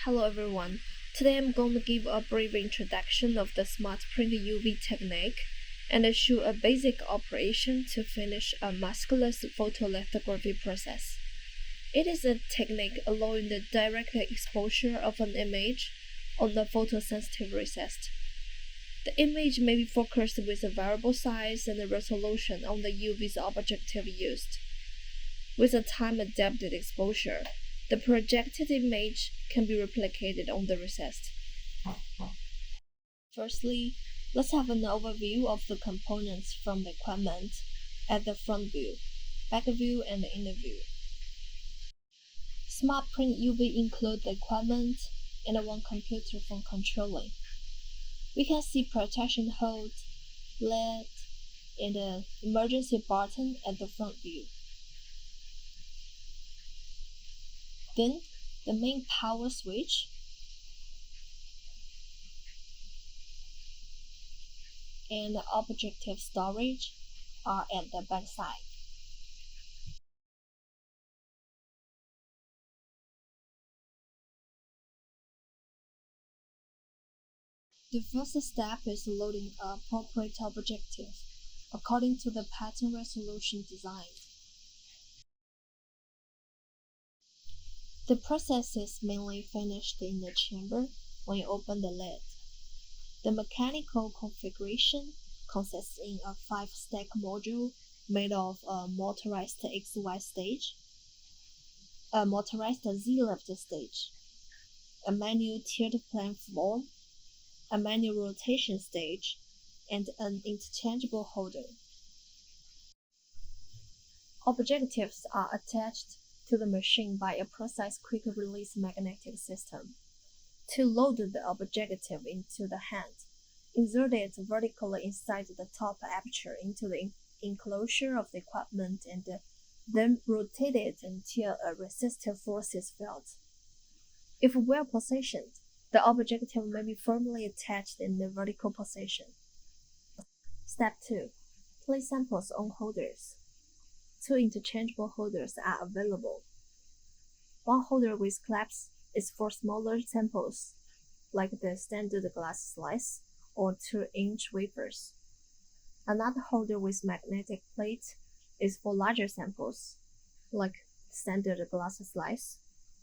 Hello everyone. Today I'm going to give a brief introduction of the Smart Print UV technique and show a basic operation to finish a maskless photolithography process. It is a technique allowing the direct exposure of an image on the photosensitive recessed. The image may be focused with a variable size and resolution on the UV's objective used. With a time-adapted exposure, the projected image can be replicated on the recessed. Firstly, let's have an overview of the components from the equipment at the front view, back view, and the inner view. Smart Print UV includes the equipment and one computer for controlling. We can see protection hold, LED, and an emergency button at the front view. Then, the main power switch and the objective storage are at the back side. The first step is loading an appropriate objective according to the pattern resolution designed. The process is mainly finished in the chamber when you open the lid. The mechanical configuration consists in a 5-stack module made of a motorized XY stage, a motorized Z-lift stage, a manual tilt plane form, a manual rotation stage, and an interchangeable holder. Objectives are attached to the machine by a precise quick-release magnetic system. To load the objective into the hand, insert it vertically inside the top aperture into the enclosure of the equipment and then rotate it until a resistive force is felt. If well positioned, the objective may be firmly attached in the vertical position. Step 2. Place samples on holders. 2 interchangeable holders are available. One holder with clamps is for smaller samples, like the standard glass slice or 2-inch wafers. Another holder with magnetic plate is for larger samples, like standard glass slice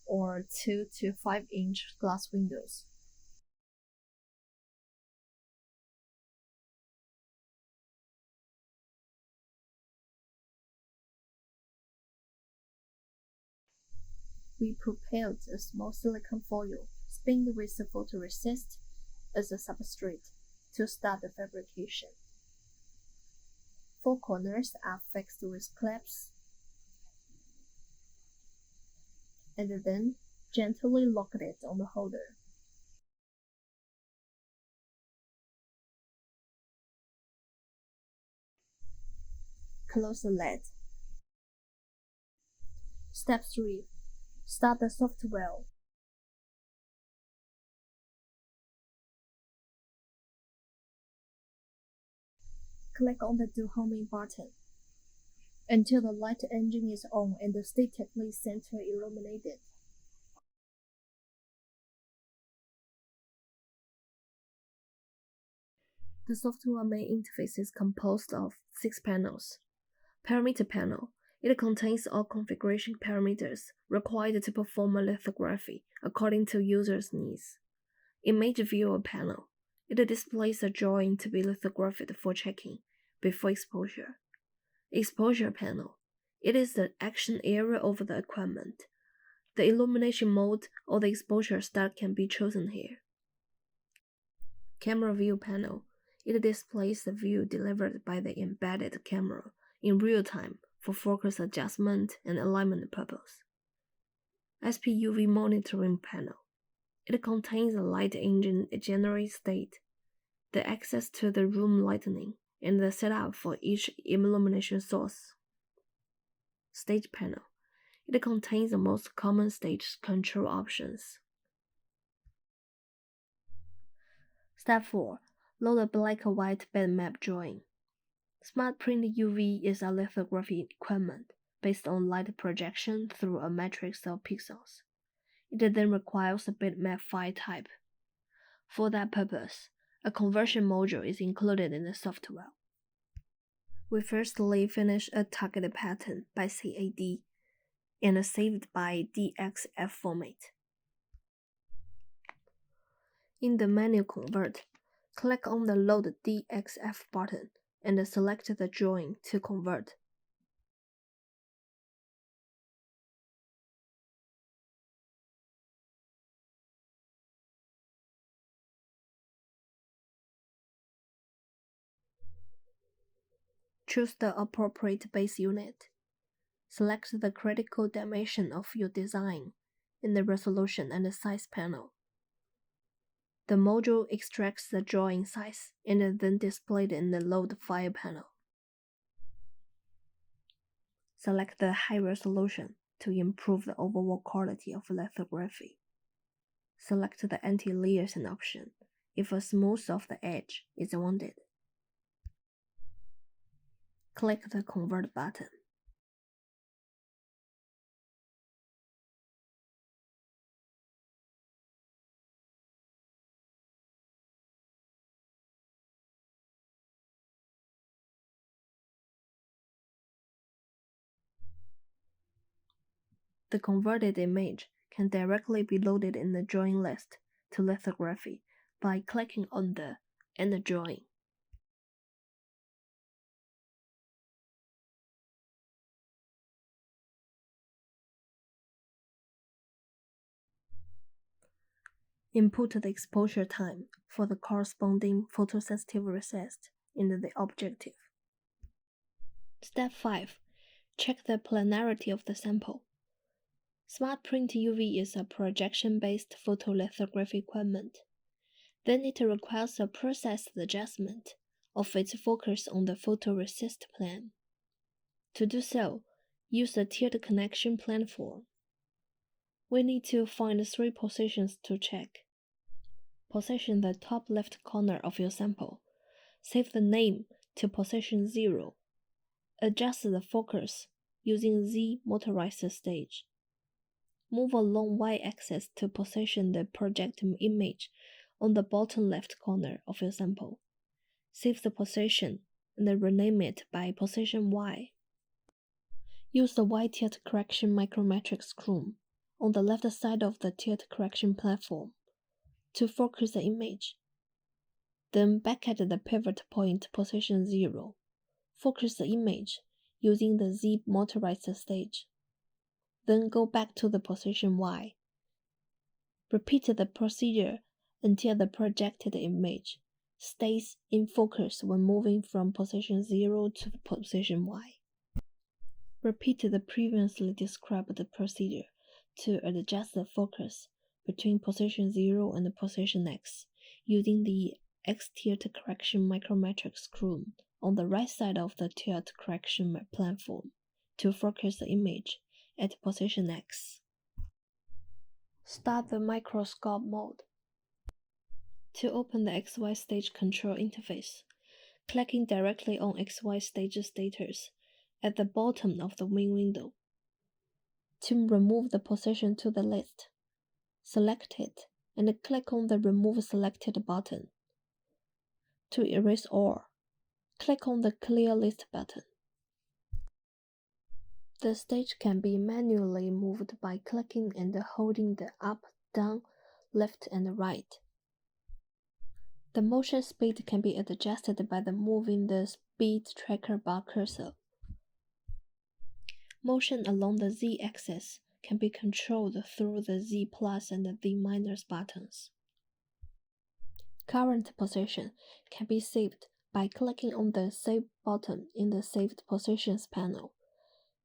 or 2 to 5-inch glass windows. We prepared a small silicone foil spinned with the photoresist as a substrate to start the fabrication. 4 corners are fixed with clamps, and then gently lock it on the holder. Close the lid. Step 3. Start the software. Click on the Do Homing button until the light engine is on and the statically center illuminated. The software main interface is composed of 6 panels. Parameter panel. It contains all configuration parameters required to perform a lithography according to user's needs. Image viewer panel. It displays a drawing to be lithographed for checking before exposure. Exposure panel. It is the action area of the equipment. The illumination mode or the exposure start can be chosen here. Camera view panel. It displays the view delivered by the embedded camera in real time for focus adjustment and alignment purpose. SPUV monitoring panel. It contains the light engine generate state, the access to the room lighting, and the setup for each illumination source. Stage panel. It contains the most common stage control options. Step 4. Load a black-white bitmap drawing. Smart Print UV is a lithography equipment based on light projection through a matrix of pixels. It then requires a bitmap file type. For that purpose, a conversion module is included in the software. We firstly finish a targeted pattern by CAD and saved by DXF format. In the menu Convert, click on the Load DXF button and select the drawing to convert. Choose the appropriate base unit. Select the critical dimension of your design in the resolution and the size panel. The module extracts the drawing size and then displayed in the load file panel. Select the high resolution to improve the overall quality of lithography. Select the anti-aliasing option if a smooth of the edge is wanted. Click the Convert button. The converted image can directly be loaded in the drawing list to lithography by clicking on the End Drawing. Input the exposure time for the corresponding photosensitive recess in the objective. Step 5. Check the planarity of the sample. Smart Print UV is a projection-based photolithography equipment. Then it requires a process adjustment of its focus on the photoresist plane. To do so, use the tiered connection platform. We need to find 3 positions to check. Position the top left corner of your sample. Save the name to position 0. Adjust the focus using Z motorized stage. Move along y-axis to position the project image on the bottom left corner of your sample. Save the position and then rename it by position Y. Use the Y-tilt correction micrometric screw on the left side of the tilt correction platform to focus the image. Then back at the pivot point position 0. Focus the image using the Z motorized stage. Then go back to the position Y. Repeat the procedure until the projected image stays in focus when moving from position 0 to position Y. Repeat the previously described procedure to adjust the focus between position 0 and position X using the X-tilt correction micrometric screw on the right side of the tilt correction platform to focus the image at position X. Start the microscope mode. To open the XY stage control interface, clicking directly on XY stage status at the bottom of the main window. To remove the position to the list, select it and click on the Remove Selected button. To erase all, click on the Clear List button. The stage can be manually moved by clicking and holding the up, down, left, and right. The motion speed can be adjusted by moving the speed tracker bar cursor. Motion along the Z-axis can be controlled through the Z plus and Z minus buttons. Current position can be saved by clicking on the Save button in the Saved Positions panel.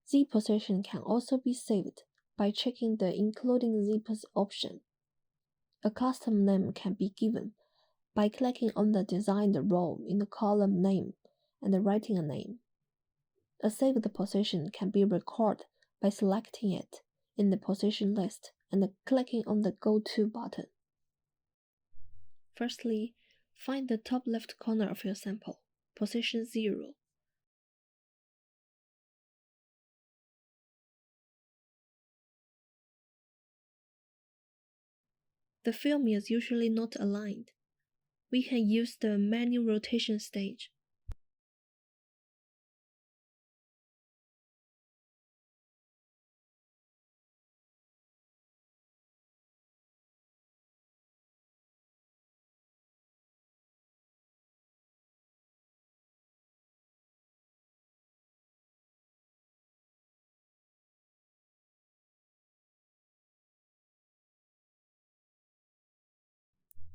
Z position can also be saved by checking the Including Z option. A custom name can be given by clicking on the designed row in the column name and writing a name. A saved position can be recorded by selecting it in the position list and clicking on the Go To button. Firstly, find the top left corner of your sample, position 0. The film is usually not aligned. We can use the manual rotation stage.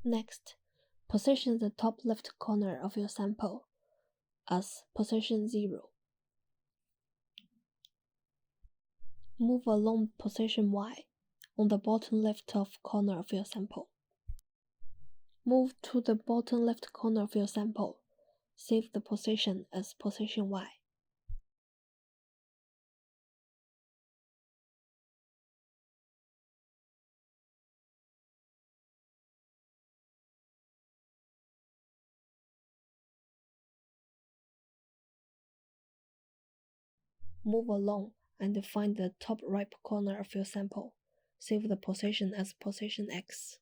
Next, position the top left corner of your sample as position 0. Move along position Y on the bottom left of corner of your sample. Move to the bottom left corner of your sample. Save the position as position Y. Move along and find the top right corner of your sample. Save the position as position X.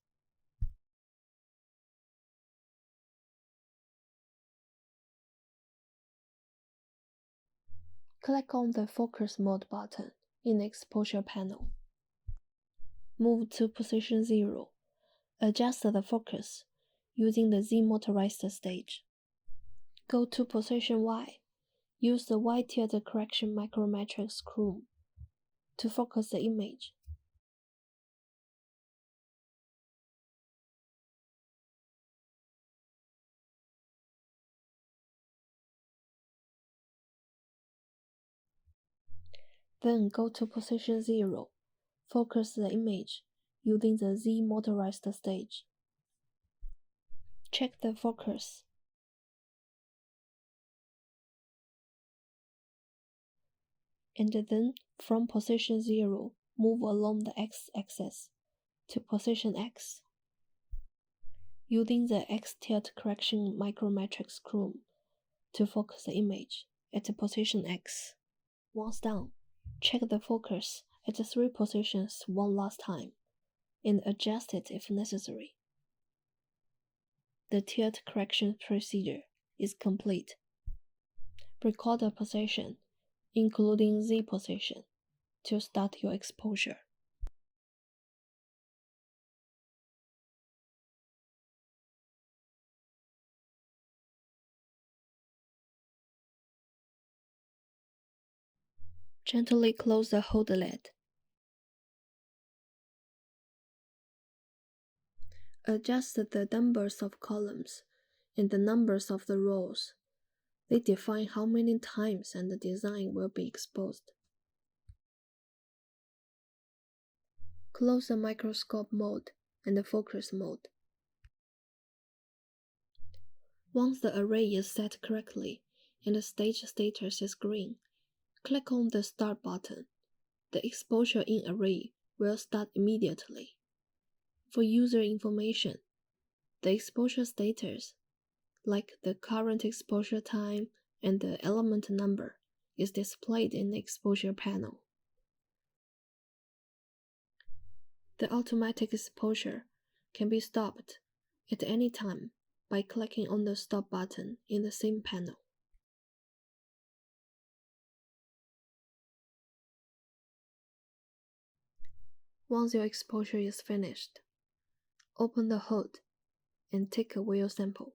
Click on the Focus Mode button in the Exposure panel. Move to position 0. Adjust the focus using the Z motorized stage. Go to position Y. Use the Y tilt correction micrometric screw to focus the image. Then go to position 0. Focus the image using the Z motorized stage. Check the focus. And then, from position 0, move along the x-axis to position X. Using the X tilt correction micrometric screw to focus the image at position X. Once done, check the focus at the 3 positions one last time and adjust it if necessary. The tilt correction procedure is complete. Record the position, including Z position, to start your exposure. Gently close the hold lid. Adjust the numbers of columns and the numbers of the rows. They define how many times and the design will be exposed. Close the microscope mode and the focus mode. Once the array is set correctly and the stage status is green, click on the Start button. The exposure in array will start immediately. For user information, the exposure status, like the current exposure time and the element number, is displayed in the exposure panel. The automatic exposure can be stopped at any time by clicking on the Stop button in the same panel. Once your exposure is finished, open the hood and take away your sample.